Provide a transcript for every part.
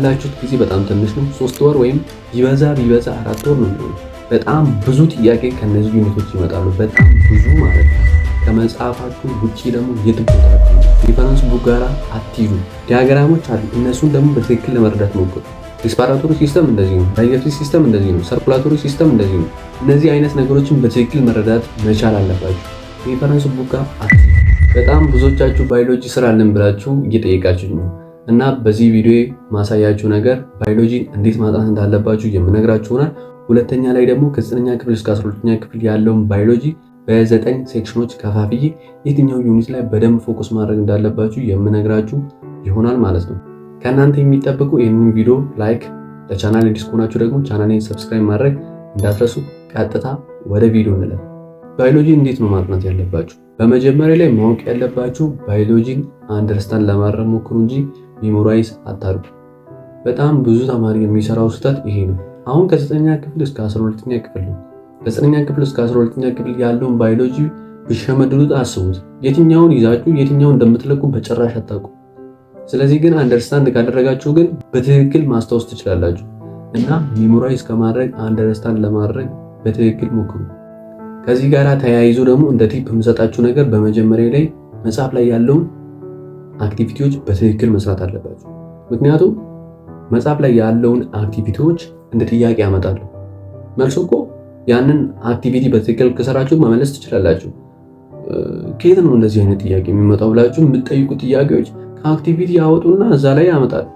ያላችሁት ጊዜ በጣም ትንሽ ነው። 3 ወር ወይም ቢበዛ 4 ወር ነው የሚሆነው። በጣም ብዙ ጥያቄ ከነዚህ ዩኒቶች ይመጣሉ። በጣም ብዙ ማለት ነው። ከመጽሐፋችሁ ውጪ ደግሞ የትቦታችሁ ሪፈረንስ ቡክ ጋር አትሂዱ። ዲያግራሞች አሉ፣ እነሱን ደግሞ በትክክል ለመረዳት ሞክሩ። ሪስፓራቶሪ ሲስተም እንደዚህ ነው፣ ዳይጀስቲቭ ሲስተም እንደዚህ ነው፣ ሰርኩላቶሪ ሲስተም እንደዚህ ነው። እነዚህ አይነት ነገሮችን በትክክል መረዳት መቻል አለባችሁ። ሪፈረንስ ቡክ ጋር አትሂዱ። በጣም ብዙዎቻችሁ ባዮሎጂ ስራልን ብላችሁ እየጠየቃችሁ ነው እና በዚህ ቪዲዮ ማሳያችሁ ነገር ባዮሎጂን እንዴት ማጥናት እንዳለባችሁ የምነግራችሁ ይሆናል። ሁለተኛ ላይ ደግሞ ከ9ኛ ክፍል እስከ 12ኛ ክፍል ያለውን ባዮሎጂ በ9 ሴክሽኖች ከፋፍዬ የትኛው ዩኒት ላይ በደንብ ፎከስ ማድረግ እንዳለባችሁ የምነግራችሁ ይሆናል ማለት ነው። ከእናንተ የሚጠብቁ ይህንን ቪዲዮ ላይክ፣ ለቻናል አዲስ ከሆናችሁ ደግሞ ቻናሌን ሰብስክራይብ ማድረግ እንዳትረሱ። ቀጥታ ወደ ቪዲዮ እንለፍ። ባዮሎጂ እንዴት ነው ማጥናት ያለባችሁ? በመጀመሪያ ላይ ማወቅ ያለባችሁ ባዮሎጂን አንደርስታንድ ለማድረግ ሞክሩ እንጂ ሜሞራይዝ አታርጉ። በጣም ብዙ ተማሪ የሚሰራው ስህተት ይሄ ነው። አሁን ከ9ኛ ክፍል እስከ 12ኛ ክፍል ነው። ከ9ኛ ክፍል እስከ 12ኛ ክፍል ያለውን ባዮሎጂ ብሸመድዱት አስቡት። የትኛውን ይዛችሁ የትኛውን እንደምትለቁ በጭራሽ አታውቁ። ስለዚህ ግን አንደርስታንድ ካደረጋችሁ ግን በትክክል ማስታወስ ትችላላችሁ እና ሜሞራይዝ ከማድረግ አንደርስታንድ ለማድረግ በትክክል ሞክሩ። ከዚህ ጋር ተያይዞ ደግሞ እንደ ቲፕ የምሰጣችሁ ነገር በመጀመሪያ ላይ መጽሐፍ ላይ ያለውን አክቲቪቲዎች በትክክል መስራት አለባችሁ። ምክንያቱም መጽሐፍ ላይ ያለውን አክቲቪቲዎች እንደ ጥያቄ ያመጣሉ። መልሱ እኮ ያንን አክቲቪቲ በትክክል ከሰራችሁ መመለስ ትችላላችሁ። ከየት ነው እንደዚህ አይነት ጥያቄ የሚመጣው ብላችሁ የምትጠይቁ ጥያቄዎች ከአክቲቪቲ ያወጡና እዛ ላይ ያመጣሉ።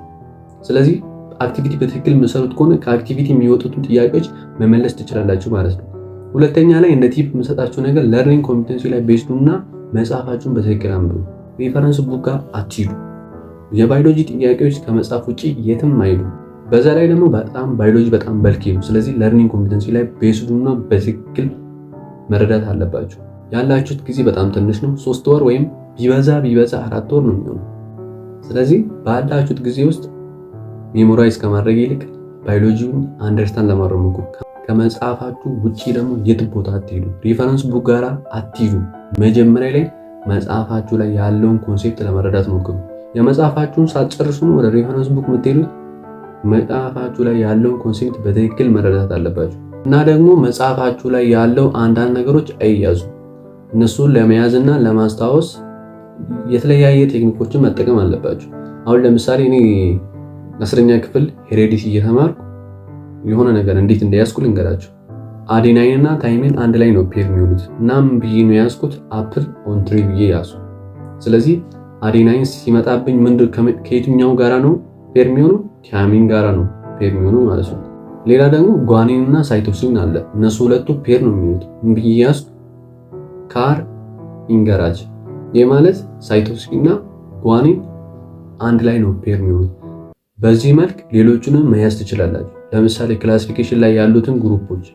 ስለዚህ አክቲቪቲ በትክክል የምትሰሩት ከሆነ ከአክቲቪቲ የሚወጡትን ጥያቄዎች መመለስ ትችላላችሁ ማለት ነው። ሁለተኛ ላይ እንደ ቲፕ የምሰጣችሁ ነገር ለርኒንግ ኮምፒተንሲ ላይ ቤዝድ እና መጽሐፋችሁን በትክክል አንብቡ። ሪፈረንስ ቡክ ጋር አትሂዱ። የባዮሎጂ ጥያቄዎች ከመጽሐፍ ውጪ የትም አይሉ። በዛ ላይ ደግሞ በጣም ባዮሎጂ በጣም በልኪ ነው። ስለዚህ ለርኒንግ ኮምፒተንሲ ላይ ቤዝድ እና በትክክል መረዳት አለባችሁ። ያላችሁት ጊዜ በጣም ትንሽ ነው። 3 ወር ወይም ቢበዛ 4 ወር ነው የሚሆነው። ስለዚህ ባላችሁት ጊዜ ውስጥ ሜሞራይዝ ከማድረግ ይልቅ ባዮሎጂውን አንደርስታንድ ለማድረግ ሞክሩ። ከመጽሐፋችሁ ውጪ ደግሞ የትም ቦታ አትሂዱ። ሪፈረንስ ቡክ ጋር አትሂዱ። መጀመሪያ ላይ መጽሐፋችሁ ላይ ያለውን ኮንሴፕት ለመረዳት ሞክሩ። የመጽሐፋችሁን ሳትጨርሱ ነው ወደ ሪፈረንስ ቡክ የምትሄዱት። መጽሐፋችሁ ላይ ያለውን ኮንሴፕት በትክክል መረዳት አለባችሁ እና ደግሞ መጽሐፋችሁ ላይ ያለው አንዳንድ ነገሮች አይያዙ። እነሱን ለመያዝና ለማስታወስ የተለያየ ቴክኒኮችን መጠቀም አለባችሁ። አሁን ለምሳሌ እኔ 10ኛ ክፍል ሄሬዲቲ እየተማርኩ የሆነ ነገር እንዴት እንደያዝኩ ልንገራችሁ። አዴናይን እና ታይሚን አንድ ላይ ነው ፔር የሚሆኑት እና ምን ብዬ ነው ያዝኩት? አፕል ኦን ትሪ ብዬ ያዝኩ። ስለዚህ አዴናይን ሲመጣብኝ ከየትኛው ጋራ ነው ፔር የሚሆነው? ታይሚን ጋራ ነው ፔር የሚሆነው ማለት ነው። ሌላ ደግሞ ጓኒን እና ሳይቶሲን አለ። እነሱ ሁለቱ ፔር ነው የሚሆኑት። ምን ብዬ ያዝኩ? ካር ኢንገራጅ። ይህ ማለት ሳይቶሲን እና ጓኒን አንድ ላይ ነው ፔር የሚሆኑት። በዚህ መልክ ሌሎቹንም መያዝ ትችላላችሁ። ለምሳሌ ክላሲፊኬሽን ላይ ያሉትን ግሩፖች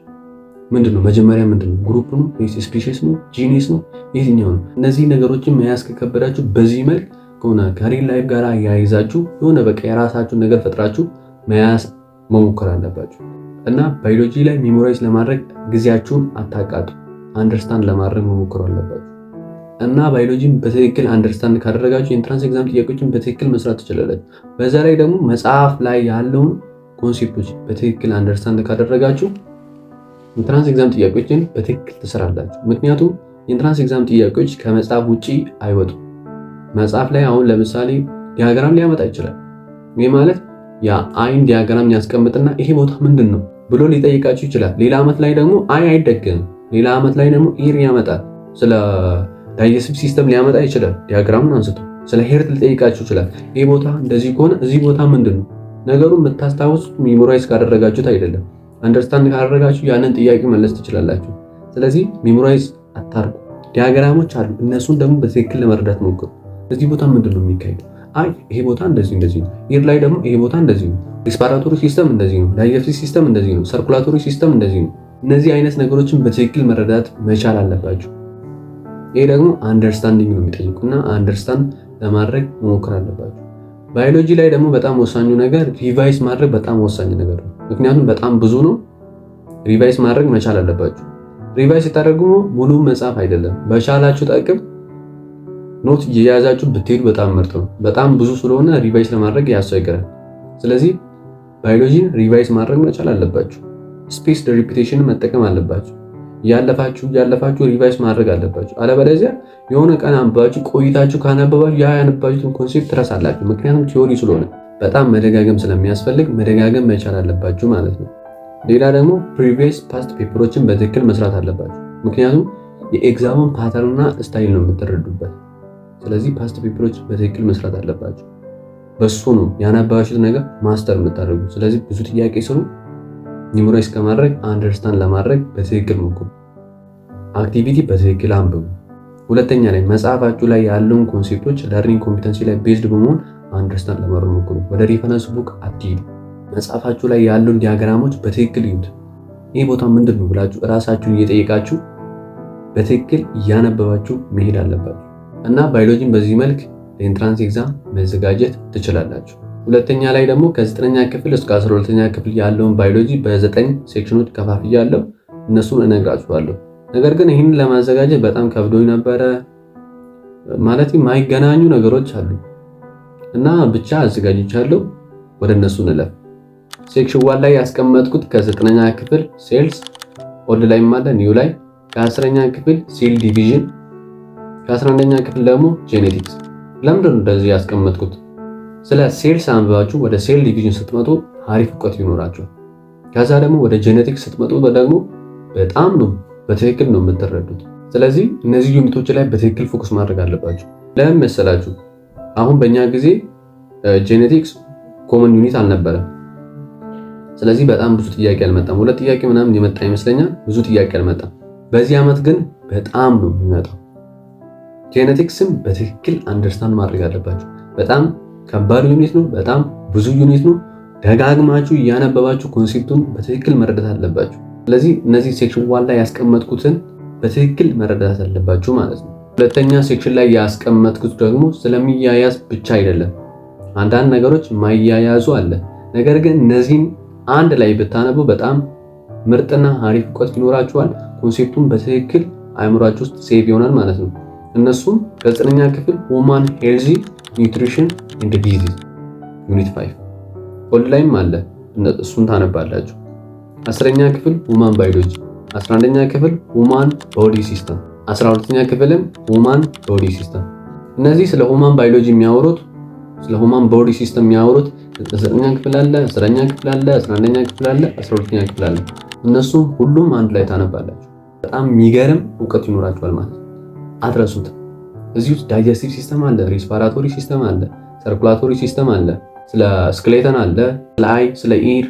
ምንድነው? መጀመሪያ ምንድነው? ግሩፕ ነው ወይስ ስፒሺስ ነው? ጂኒስ ነው? የትኛው ነው? እነዚህ ነገሮችን መያዝ ከከበዳችሁ በዚህ መልክ ከሆነ ከሪል ላይፍ ጋር ያይዛችሁ የሆነ በቃ የራሳችሁን ነገር ፈጥራችሁ መያዝ መሞከር አለባችሁ እና ባዮሎጂ ላይ ሜሞራይዝ ለማድረግ ጊዜያችሁን አታቃጡ። አንደርስታንድ ለማድረግ መሞከር አለባችሁ እና ባዮሎጂን በትክክል አንደርስታንድ ካደረጋችሁ የኢንትራንስ ኤግዛም ጥያቄዎችን በትክክል መስራት ትችላላችሁ። በዛ ላይ ደግሞ መጽሐፍ ላይ ያለውን ኮንሴፕቶች በትክክል አንደርስታንድ ካደረጋችሁ ኢንትራንስ ኤግዛም ጥያቄዎችን በትክክል ትሰራላችሁ። ምክንያቱም የኢንትራንስ ኤግዛም ጥያቄዎች ከመጽሐፍ ውጪ አይወጡም። መጽሐፍ ላይ አሁን ለምሳሌ ዲያግራም ሊያመጣ ይችላል። ይህ ማለት የአይን ዲያግራም ያስቀምጥና ይሄ ቦታ ምንድን ነው ብሎ ሊጠይቃችሁ ይችላል። ሌላ ዓመት ላይ ደግሞ አይደገምም። ሌላ ዓመት ላይ ደግሞ ኢር ያመጣል። ስለ ዳይጀስቲቭ ሲስተም ሊያመጣ ይችላል። ዲያግራሙን አንስቶ ስለ ሄርት ሊጠይቃችሁ ይችላል። ይሄ ቦታ እንደዚህ ከሆነ እዚህ ቦታ ምንድን ነው? ነገሩን የምታስታውሱት ሜሞራይዝ ካደረጋችሁት አይደለም። አንደርስታንድ ካደረጋችሁ ያንን ጥያቄ መለስ ትችላላችሁ። ስለዚህ ሜሞራይዝ አታርጉ። ዲያግራሞች አሉ፣ እነሱን ደግሞ በትክክል ለመረዳት ሞክሩ። እዚህ ቦታ ምንድን ነው የሚካሄደው? ይሄ ቦታ እንደዚህ ነው። ኢር ላይ ደግሞ ይሄ ቦታ እንደዚህ ነው። ሪስፓራቶሪ ሲስተም እንደዚህ ነው። ዳይጀስቲቭ ሲስተም እንደዚህ ነው። ሰርኩላቶሪ ሲስተም እንደዚህ ነው። እነዚህ አይነት ነገሮችን በትክክል መረዳት መቻል አለባችሁ። ይሄ ደግሞ አንደርስታንዲንግ ነው የሚጠይቁና አንደርስታንድ ለማድረግ መሞከር አለባችሁ። ባዮሎጂ ላይ ደግሞ በጣም ወሳኙ ነገር ሪቫይስ ማድረግ በጣም ወሳኝ ነገር ነው። ምክንያቱም በጣም ብዙ ነው። ሪቫይስ ማድረግ መቻል አለባችሁ። ሪቫይስ ስታደርጉ ሙሉ መጽሐፍ አይደለም፣ በቻላችሁ ጠቅም ኖት እየያዛችሁ ብትሄዱ በጣም ምርጥ ነው። በጣም ብዙ ስለሆነ ሪቫይስ ለማድረግ ያስቸግራል። ስለዚህ ባዮሎጂን ሪቫይዝ ማድረግ መቻል አለባችሁ። ስፔስ ሪፒቴሽን መጠቀም አለባችሁ። ያለፋችሁ ሪቫይዝ ማድረግ አለባችሁ። አለበለዚያ የሆነ ቀን አንባችሁ ቆይታችሁ ካነበባችሁ ያነበባችሁትን ኮንሴፕት ትረሳላችሁ። ምክንያቱም ቲዮሪ ስለሆነ በጣም መደጋገም ስለሚያስፈልግ መደጋገም መቻል አለባችሁ ማለት ነው። ሌላ ደግሞ ፕሪቪየስ ፓስት ፔፐሮችን በትክክል መስራት አለባችሁ። ምክንያቱም የኤግዛሙን ፓተርንና ስታይል ነው የምትረዱበት። ስለዚህ ፓስት ፔፐሮች በትክክል መስራት አለባችሁ። በሱ ነው ያነበባችሁት ነገር ማስተር የምታደርጉ። ስለዚህ ብዙ ጥያቄ ስሩ። ኒሞራይዝ ከማድረግ አንደርስታንድ ለማድረግ በትክክል ሞክሩ። አክቲቪቲ በትክክል አንብቡ። ሁለተኛ ላይ መጽሐፋችሁ ላይ ያለውን ኮንሴፕቶች ለርኒንግ ኮምፒተንሲ ላይ ቤዝድ በመሆን አንደርስታንድ ለማድረግ ሞክሩ። ወደ ሪፈረንስ ቡክ አትሂዱ። መጽሐፋችሁ ላይ ያለውን ዲያግራሞች በትክክል ይዩት። ይህ ቦታ ምንድን ነው ብላችሁ እራሳችሁን እየጠየቃችሁ በትክክል እያነበባችሁ መሄድ አለባችሁ እና ባዮሎጂን በዚህ መልክ ለኢንትራንስ ኤግዛም መዘጋጀት ትችላላችሁ። ሁለተኛ ላይ ደግሞ ከ9ኛ ክፍል እስከ 12ኛ ክፍል ያለውን ባዮሎጂ በ9 ሴክሽኖች ከፋፍያለሁ። እነሱን እነግራችኋለሁ። ነገር ግን ይህንን ለማዘጋጀት በጣም ከብዶኝ ነበረ። ማለት የማይገናኙ ነገሮች አሉ እና ብቻ አዘጋጅቻለሁ። ወደ እነሱ እንለፍ። ሴክሽን 1 ላይ ያስቀመጥኩት ከ9ኛ ክፍል ሴልስ ኦልድ ላይ ማለ ኒው ላይ፣ ከ10ኛ ክፍል ሴል ዲቪዥን፣ ከ11ኛ ክፍል ደግሞ ጄኔቲክስ። ለምንድን ነው እንደዚህ ያስቀመጥኩት? ስለ ሴልስ አንብባችሁ ወደ ሴል ዲቪዥን ስትመጡ አሪፍ እውቀት ይኖራችኋል። ከዛ ደግሞ ወደ ጄኔቲክስ ስትመጡ ደግሞ በጣም ነው በትክክል ነው የምትረዱት። ስለዚህ እነዚህ ዩኒቶች ላይ በትክክል ፎከስ ማድረግ አለባችሁ። ለምን መሰላችሁ? አሁን በእኛ ጊዜ ጄኔቲክስ ኮመን ዩኒት አልነበረም። ስለዚህ በጣም ብዙ ጥያቄ አልመጣም። 2 ጥያቄ ምናምን የመጣ ይመስለኛል። ብዙ ጥያቄ አልመጣም። በዚህ ዓመት ግን በጣም ነው የሚመጣው። ጄኔቲክስም በትክክል አንደርስታንድ ማድረግ አለባችሁ። በጣም ከባድ ዩኒት ነው። በጣም ብዙ ዩኒት ነው። ደጋግማችሁ እያነበባችሁ ኮንሴፕቱን በትክክል መረዳት አለባችሁ። ስለዚህ እነዚህ ሴክሽን 1 ላይ ያስቀመጥኩትን በትክክል መረዳት አለባችሁ ማለት ነው። ሁለተኛ ሴክሽን ላይ ያስቀመጥኩት ደግሞ ስለሚያያዝ ብቻ አይደለም። አንዳንድ ነገሮች ማያያዙ አለ። ነገር ግን እነዚህን አንድ ላይ ብታነቡ በጣም ምርጥና አሪፍ እውቀት ይኖራችኋል። ኮንሴፕቱን በትክክል አእምሯችሁ ውስጥ ሴቭ ይሆናል ማለት ነው። እነሱም ከ9ኛ ክፍል ሁማን ሄልዚ ኒውትሪሽን ኤንድ ዲዚዝ ዩኒት 5 ኦልድ ላይም አለ። እሱን ታነባላችሁ። 10ኛ ክፍል ሁማን ባዮሎጂ፣ 11ኛ ክፍል ሁማን ቦዲ ሲስተም፣ 12ኛ ክፍልም ሁማን ቦዲ ሲስተም። እነዚህ ስለ ሁማን ባዮሎጂ የሚያወሩት ስለ ሁማን ቦዲ ሲስተም የሚያወሩት 9ኛ ክፍል አለ፣ 10ኛ ክፍል አለ፣ 11ኛ ክፍል አለ፣ 12ኛ ክፍል አለ። እነሱም ሁሉም አንድ ላይ ታነባላችሁ። በጣም የሚገርም እውቀት ይኖራችኋል ማለት ነው። አትረሱት። እዚህ ውስጥ ዳይጀስቲቭ ሲስተም አለ፣ ሬስፓራቶሪ ሲስተም አለ፣ ሰርኩላቶሪ ሲስተም አለ፣ ስለ ስኬሌተን አለ፣ ስለ አይ፣ ስለ ኢር፣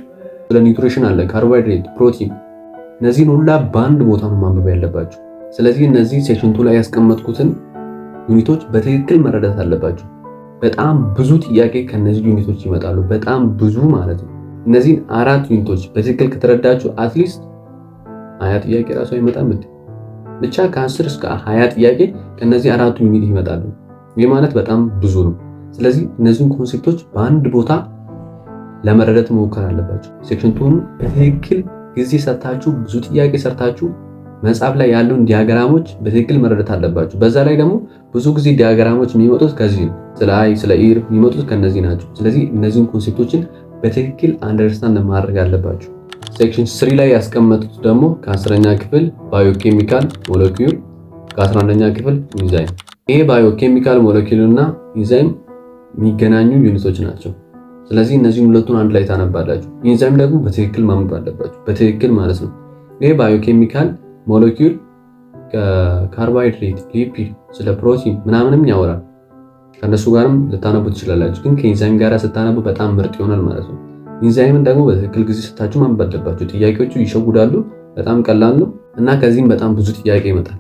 ስለ ኒውትሪሽን አለ፣ ካርቦሃይድሬት፣ ፕሮቲን። እነዚህን ሁላ በአንድ ቦታ ነው ማንበብ ያለባችሁ። ስለዚህ እነዚህ ሴክሽን 2 ላይ ያስቀመጥኩትን ዩኒቶች በትክክል መረዳት አለባችሁ። በጣም ብዙ ጥያቄ ከነዚህ ዩኒቶች ይመጣሉ። በጣም ብዙ ማለት ነው። እነዚህን 4 ዩኒቶች በትክክል ከተረዳችሁ አትሊስት 20 ጥያቄ ራሱ አይመጣም እንዴ? ብቻ ከ10 እስከ 20 ጥያቄ ከነዚህ 4ቱ ዩኒት ይመጣሉ። ይህ ማለት በጣም ብዙ ነው። ስለዚህ እነዚህን ኮንሴፕቶች በአንድ ቦታ ለመረዳት መሞከር አለባችሁ። ሴክሽን 2ን በትክክል ጊዜ ሰርታችሁ ብዙ ጥያቄ ሰርታችሁ መጽሐፍ ላይ ያሉን ዲያግራሞች በትክክል መረዳት አለባችሁ። በዛ ላይ ደግሞ ብዙ ጊዜ ዲያግራሞች የሚመጡት ከዚህ ነው። ስለ አይ ስለ ኢር የሚመጡት ከነዚህ ናቸው። ስለዚህ እነዚህን ኮንሴፕቶችን በትክክል አንደርስታንድ ማድረግ አለባችሁ። ሴክሽን 3 ላይ ያስቀመጡት ደግሞ ከ10ኛ ክፍል ባዮኬሚካል ሞለኪውል፣ ከ11ኛ ክፍል ኢንዛይም። ይሄ ባዮኬሚካል ሞለኪውል እና ኢንዛይም የሚገናኙ ዩኒቶች ናቸው። ስለዚህ እነዚህን ሁለቱን አንድ ላይ ታነባላችሁ። ኢንዛይም ደግሞ በትክክል ማንበብ አለባችሁ። በትክክል ማለት ነው። ይሄ ባዮኬሚካል ሞለኪውል ከካርቦሃይድሬት፣ ሊፒድ፣ ስለ ፕሮቲን ምናምንም ያወራል። ከነሱ ጋርም ልታነቡ ትችላላችሁ። ግን ከኢንዛይም ጋር ስታነቡ በጣም ምርጥ ይሆናል ማለት ነው። ኢንዛይምን ደግሞ በትክክል ጊዜ ስታችሁ ማንበብ አለባችሁ። ጥያቄዎቹ ይሸጉዳሉ። በጣም ቀላል ነው እና ከዚህም በጣም ብዙ ጥያቄ ይመጣል።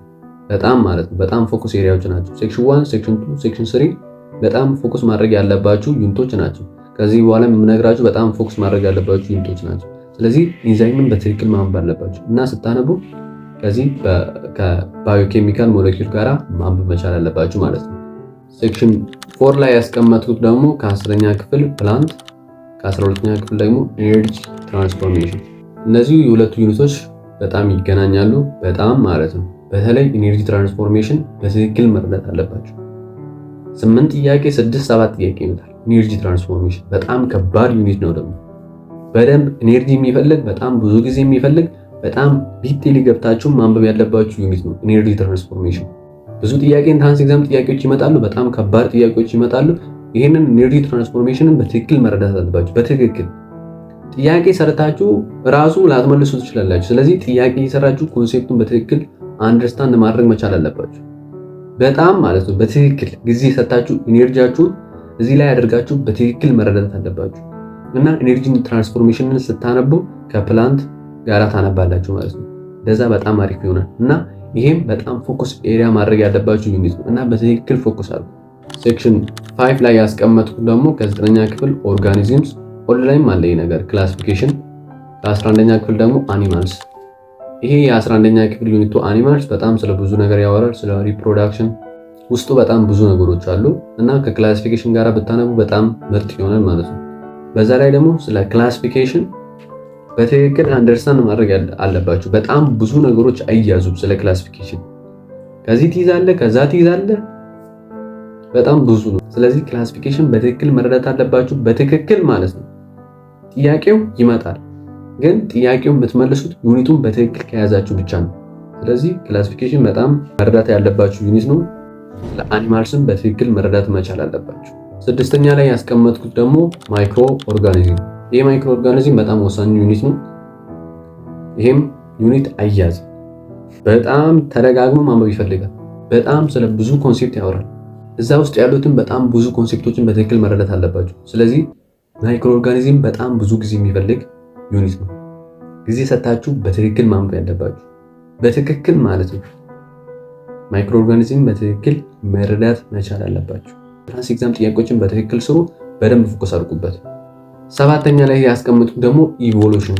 በጣም ማለት ነው። በጣም ፎከስ ኤሪያዎች ናቸው። ሴክሽን 1፣ ሴክሽን 2፣ ሴክሽን 3 በጣም ፎከስ ማድረግ ያለባችሁ ዩኒቶች ናቸው። ከዚህ በኋላ የምነግራችሁ በጣም ፎከስ ማድረግ ያለባችሁ ዩኒቶች ናቸው። ስለዚህ ኢንዛይምን በትክክል ማንበብ አለባችሁ እና ስታነቡ ከዚህ ከባዮኬሚካል ሞለኪውል ጋራ ማንበብ መቻል አለባችሁ ማለት ነው። ሴክሽን 4 ላይ ያስቀመጥኩት ደግሞ ከ10ኛ ክፍል ፕላንት፣ ከ12ኛ ክፍል ደግሞ ኤነርጂ ትራንስፎርሜሽን። እነዚህ የሁለቱ ዩኒቶች በጣም ይገናኛሉ። በጣም ማለት ነው። በተለይ ኤነርጂ ትራንስፎርሜሽን በትክክል መረዳት አለባችሁ። 8 ጥያቄ 6-7 ጥያቄ ይመጣል። ኢነርጂ ትራንስፎርሜሽን በጣም ከባድ ዩኒት ነው። ደግሞ በደንብ ኢነርጂ የሚፈልግ በጣም ብዙ ጊዜ የሚፈልግ በጣም ዲቴይል ገብታችሁ ማንበብ ያለባችሁ ዩኒት ነው ኢነርጂ ትራንስፎርሜሽን። ብዙ ጥያቄ ኢንትራንስ ኤግዛም ጥያቄዎች ይመጣሉ፣ በጣም ከባድ ጥያቄዎች ይመጣሉ። ይሄንን ኢነርጂ ትራንስፎርሜሽንን በትክክል መረዳት አለባችሁ። በትክክል ጥያቄ ሰርታችሁ ራሱ ላትመልሱ ትችላላችሁ። ስለዚህ ጥያቄ የሰራችሁ ኮንሴፕቱን በትክክል አንደርስታንድ ማድረግ መቻል አለባችሁ። በጣም ማለት ነው በትክክል ጊዜ ሰጣችሁ ኢነርጂያችሁን እዚህ ላይ አድርጋችሁ በትክክል መረዳት አለባችሁ። እና ኢነርጂ ትራንስፎርሜሽንን ስታነቡ ከፕላንት ጋራ ታነባላችሁ ማለት ነው። ለዛ በጣም አሪፍ ይሆናል። እና ይሄም በጣም ፎከስ ኤሪያ ማድረግ ያለባችሁ ዩኒት ነው እና በትክክል ፎከስ አድርጉ። ሴክሽን 5 ላይ ያስቀመጥኩት ደግሞ ከ9ኛ ክፍል ኦርጋኒዝምስ ኦንላይን አለ ይሄ ነገር ክላሲፊኬሽን፣ ከ11ኛ ክፍል ደግሞ አኒማልስ። ይሄ የ11ኛ ክፍል ዩኒቱ አኒማልስ በጣም ስለ ብዙ ነገር ያወራል። ስለ ሪፕሮዳክሽን ውስጡ በጣም ብዙ ነገሮች አሉ እና ከክላሲፊኬሽን ጋር ብታነቡ በጣም ምርጥ ይሆናል ማለት ነው። በዛ ላይ ደግሞ ስለ ክላሲፊኬሽን በትክክል አንደርስታንድ ማድረግ አለባችሁ። በጣም ብዙ ነገሮች አይያዙም ስለ ክላሲፊኬሽን። ከዚህ ትይዛለህ ከዛ ትይዛለህ፣ በጣም ብዙ ነው። ስለዚህ ክላሲፊኬሽን በትክክል መረዳት አለባችሁ። በትክክል ማለት ነው። ጥያቄው ይመጣል፣ ግን ጥያቄውን የምትመልሱት ዩኒቱን በትክክል ከያዛችሁ ብቻ ነው። ስለዚህ ክላሲፊኬሽን በጣም መረዳት ያለባችሁ ዩኒት ነው። ለአኒማልስም በትክክል መረዳት መቻል አለባችሁ። 6ኛ ላይ ያስቀመጥኩት ደግሞ ማይክሮ ኦርጋኒዝም። ይሄ ማይክሮ ኦርጋኒዝም በጣም ወሳኝ ዩኒት ነው። ይሄም ዩኒት አያያዝ በጣም ተደጋግሞ ማንበብ ይፈልጋል። በጣም ስለ ብዙ ኮንሴፕት ያወራል። እዛ ውስጥ ያሉትን በጣም ብዙ ኮንሴፕቶችን በትክክል መረዳት አለባችሁ። ስለዚህ ማይክሮ ኦርጋኒዝም በጣም ብዙ ጊዜ የሚፈልግ ዩኒት ነው። ጊዜ ሰጣችሁ በትክክል ማንበብ ያለባችሁ፣ በትክክል ማለት ነው። ማይክሮ ኦርጋኒዝም በትክክል መረዳት መቻል አለባችሁ። ኢንትራንስ ኤግዛም ጥያቄዎችን በትክክል ስሩ፣ በደንብ ፎከስ አድርጉበት። 7ኛ ላይ ያስቀምጡት ደግሞ ኢቮሉሽን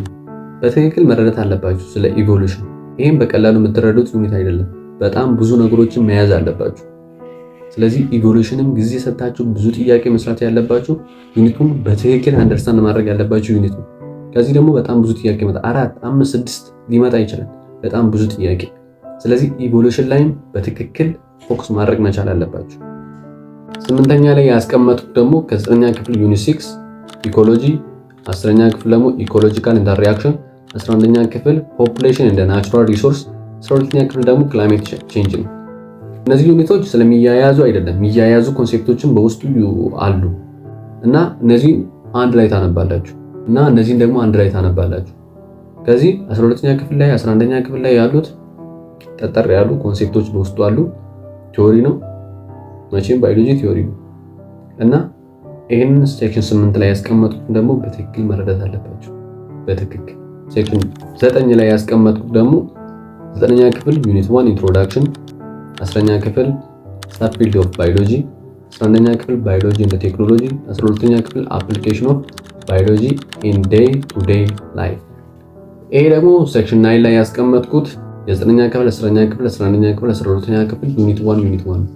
በትክክል መረዳት አለባችሁ። ስለ ኢቮሉሽን ይሄም በቀላሉ የምትረዱት ዩኒት አይደለም። በጣም ብዙ ነገሮችን መያዝ አለባችሁ። ስለዚህ ኢቮሉሽንም ጊዜ ሰጣችሁ ብዙ ጥያቄ መስራት ያለባችሁ ዩኒቱን በትክክል አንደርስታንድ ማድረግ ያለባችሁ ዩኒት ነው። ከዚህ ደግሞ በጣም ብዙ ጥያቄ ይመጣ 4፣ 5፣ 6 ሊመጣ ይችላል። በጣም ብዙ ጥያቄ። ስለዚህ ኢቮሉሽን ላይም በትክክል ፎከስ ማድረግ መቻል አለባችሁ። 8ኛ ላይ ያስቀመጡት ደግሞ ከ9ኛ ክፍል ዩኒት 6 ኢኮሎጂ፣ 10ኛ ክፍል ደግሞ ኢኮሎጂካል ኢንተርሪአክሽን፣ 11ኛ ክፍል ፖፑሌሽን እንደ ናቹራል ሪሶርስ፣ 12ኛ ክፍል ደግሞ ክላይሜት ቼንጅ ነው። እነዚህ ዩኒቶች ስለሚያያዙ አይደለም፣ የሚያያዙ ኮንሴፕቶችን በውስጡ አሉ እና እነዚህ አንድ ላይ ታነባላችሁ እና እነዚህን ደግሞ አንድ ላይ ታነባላችሁ። ከዚህ 12ኛ ክፍል ላይ 11ኛ ክፍል ላይ ያሉት ጠጠር ያሉ ኮንሴፕቶች በውስጡ አሉ። ቲዮሪ ነው መቼም ባዮሎጂ ቲዮሪ ነው እና ይሄንን ሴክሽን 8 ላይ ያስቀመጡት ደግሞ በትክክል መረዳት አለባችሁ። በትክክል ሴክሽን 9 ላይ ያስቀመጡት ደግሞ 9ኛ ክፍል ዩኒት 1 ኢንትሮዳክሽን፣ 10ኛ ክፍል ሳብፊልድ ኦፍ ባዮሎጂ፣ 11ኛ ክፍል ባዮሎጂ እንደ ቴክኖሎጂ፣ 12ኛ ክፍል አፕሊኬሽን ኦፍ ባዮሎጂ ኢን ዴይ ቱ ዴይ ላይፍ። ይሄ ደግሞ ሴክሽን 9 ላይ ያስቀመጥኩት የ9ኛ ክፍል 10ኛ ክፍል 11ኛ ክፍል 12ኛ ክፍል ዩኒት 1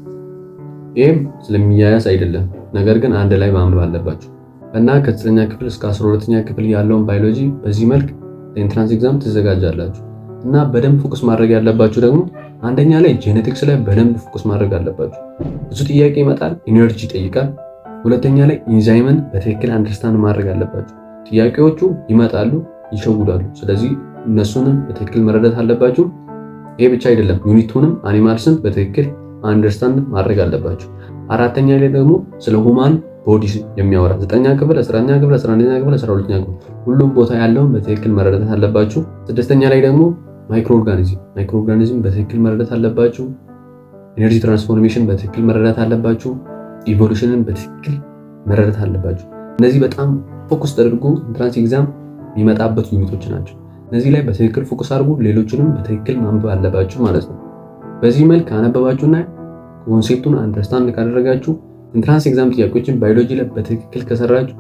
ይሄም ስለሚያያዝ አይደለም፣ ነገር ግን አንድ ላይ ማንበብ አለባችሁ እና ከ9ኛ ክፍል እስከ 12ኛ ክፍል ያለውን ባዮሎጂ በዚህ መልክ ለኢንትራንስ ኤግዛም ትዘጋጃላችሁ። እና በደንብ ፎከስ ማድረግ ያለባችሁ ደግሞ አንደኛ ላይ ጄኔቲክስ ላይ በደንብ ፎከስ ማድረግ አለባችሁ። ብዙ ጥያቄ ይመጣል፣ ኢነርጂ ይጠይቃል። ሁለተኛ ላይ ኢንዛይምን በትክክል አንደርስታንድ ማድረግ አለባችሁ። ጥያቄዎቹ ይመጣሉ፣ ይሸውዳሉ። ስለዚህ እነሱንም በትክክል መረዳት አለባችሁ። ይሄ ብቻ አይደለም፣ ዩኒቱንም አኒማልስን በትክክል አንደርስታንድ ማድረግ አለባችሁ። አራተኛ ላይ ደግሞ ስለ ሁማን ቦዲ የሚያወራ 9ኛ ክፍል 10ኛ ክፍል 11ኛ ክፍል 12ኛ ክፍል ሁሉም ቦታ ያለውን በትክክል መረዳት አለባችሁ። 6ኛ ላይ ደግሞ ማይክሮ ኦርጋኒዝም በትክክል መረዳት አለባችሁ። ኢነርጂ ትራንስፎርሜሽን በትክክል መረዳት አለባችሁ። ኢቮሉሽንን በትክክል መረዳት አለባችሁ። እነዚህ በጣም ፎከስ ተደርጎ ኢንትራንስ ኤግዛም የሚመጣበት ዩኒቶች ናቸው። እነዚህ ላይ በትክክል ፎከስ አድርጉ። ሌሎችንም በትክክል ማንበብ አለባችሁ ማለት ነው። በዚህ መልክ አነበባችሁና ኮንሴፕቱን አንደርስታንድ ካደረጋችሁ ኢንትራንስ ኤግዛም ጥያቄዎችን ባዮሎጂ ላይ በትክክል ከሰራችሁ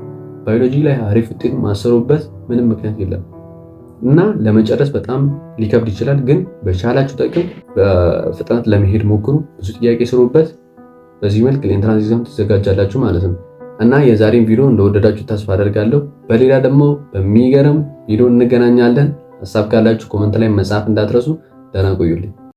ባዮሎጂ ላይ አሪፍ ውጤት ማሰሩበት ምንም ምክንያት የለም እና ለመጨረስ በጣም ሊከብድ ይችላል፣ ግን በቻላችሁ ጠቅም በፍጥነት ለመሄድ ሞክሩ። ብዙ ጥያቄ ስሩበት። በዚህ መልክ ለኢንትራንስ ኤግዛም ትዘጋጃላችሁ ማለት ነው እና የዛሬን ቪዲዮ እንደወደዳችሁ ተስፋ አደርጋለሁ። በሌላ ደግሞ በሚገርም ቪዲዮ እንገናኛለን። ሀሳብ ካላችሁ ኮመንት ላይ መጻፍ እንዳትረሱ። ደህና ቆዩልኝ።